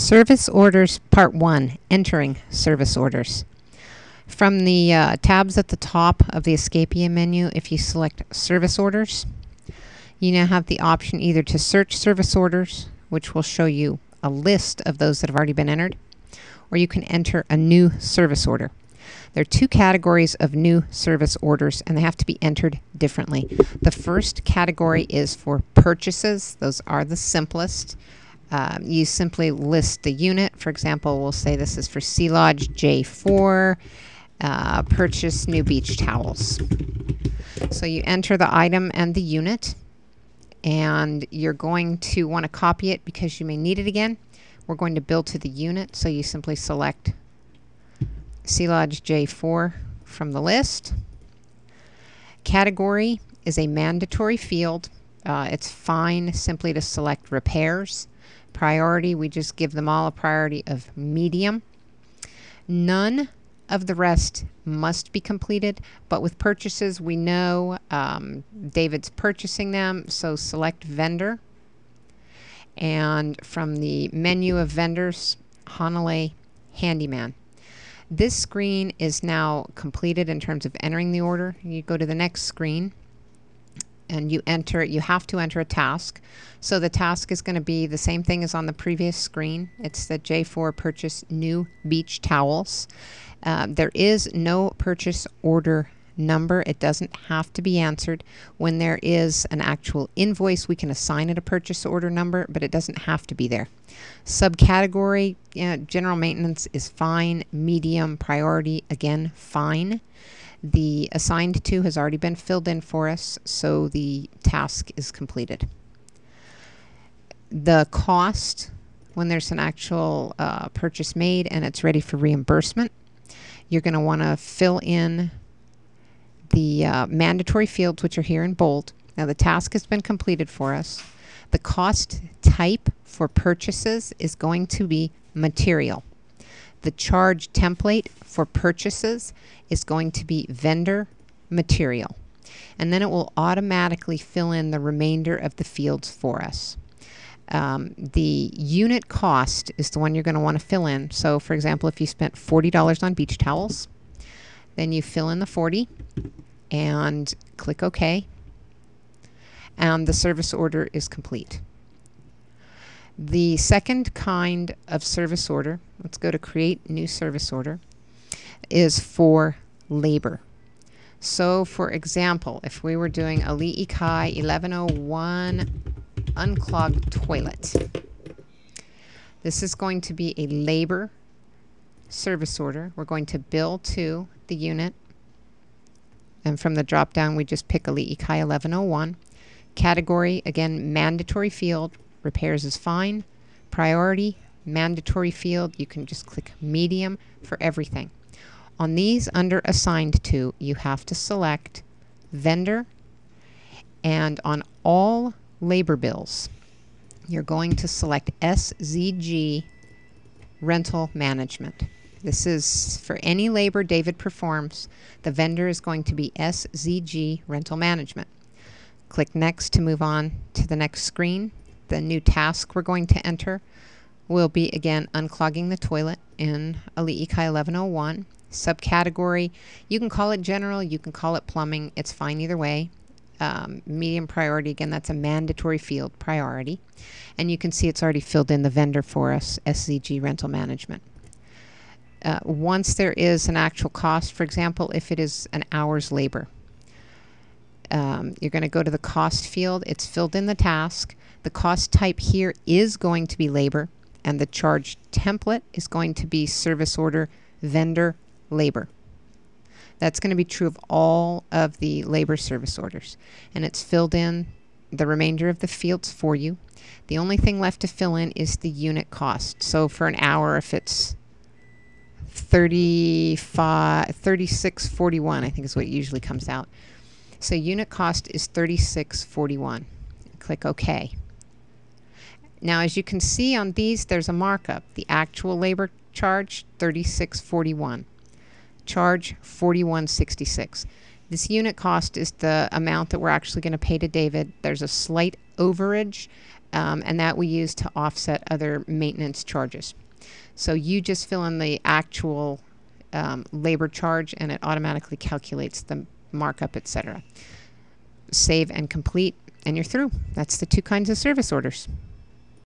Service Orders Part 1, Entering Service Orders. From the tabs at the top of the Escapia menu, if you select Service Orders, you now have the option either to search service orders, which will show you a list of those that have already been entered, or you can enter a new service order. There are two categories of new service orders, and they have to be entered differently. The first category is for purchases. Those are the simplest. You simply list the unit. For example, we'll say this is for Sea Lodge J4, purchase new beach towels. So you enter the item and the unit, and you're going to want to copy it because you may need it again. We're going to build to the unit, so you simply select Sea Lodge J4 from the list. Category is a mandatory field. It's fine simply to select repairs. Priority, we just give them all a priority of medium. None of the rest must be completed, but with purchases we know David's purchasing them, so select vendor. And from the menu of vendors, Hanalei Handyman. This screen is now completed in terms of entering the order. You go to the next screen and you have to enter a task. So the task is going to be the same thing as on the previous screen. It's the J4 purchase new beach towels. There is no purchase order number. It doesn't have to be answered. When there is an actual invoice, we can assign it a purchase order number, but it doesn't have to be there. Subcategory, general maintenance is fine. Medium, priority, again, fine. The assigned to has already been filled in for us, so the task is completed. The cost, when there's an actual purchase made and it's ready for reimbursement, you're going to want to fill in the mandatory fields, which are here in bold. Now the task has been completed for us. The cost type for purchases is going to be material. The charge template for purchases is going to be vendor material. And then it will automatically fill in the remainder of the fields for us. The unit cost is the one you're going to want to fill in. So for example, if you spent $40 on beach towels, then you fill in the 40 and click OK, and the service order is complete. The second kind of service order, let's go to create new service order, is for labor. So for example, if we were doing Ali'i Kai 1101 unclogged toilet, this is going to be a labor service order. We're going to bill to the unit, and from the drop down we just pick Ali'i Kai 1101. Category, again, mandatory field. Repairs is fine. Priority, mandatory field. You can just click medium for everything. On these under assigned to, you have to select vendor, and on all labor bills you're going to select SZG rental management. This is for any labor David performs. The vendor is going to be SZG rental management. Click next to move on to the next screen. The new task we're going to enter will be, again, unclogging the toilet in Ali'i Kai 1101. Subcategory, you can call it general, you can call it plumbing, it's fine either way. Medium priority, again, that's a mandatory field, priority. And you can see it's already filled in the vendor for us, SZG rental management. Once there is an actual cost, for example, if it is an hour's labor, you're going to go to the cost field. It's filled in the task. The cost type here is going to be labor, and the charge template is going to be service order vendor labor. That's going to be true of all of the labor service orders, and it's filled in the remainder of the fields for you. The only thing left to fill in is the unit cost. So for an hour, if it's $36.41, I think is what usually comes out. So unit cost is $36.41. Click OK. Now as you can see on these, there's a markup. The actual labor charge, $36.41. Charge, $41.66. This unit cost is the amount that we're actually going to pay to David. There's a slight overage and that we use to offset other maintenance charges. So you just fill in the actual labor charge, and it automatically calculates the markup, etc. Save and complete, and you're through. That's the 2 kinds of service orders.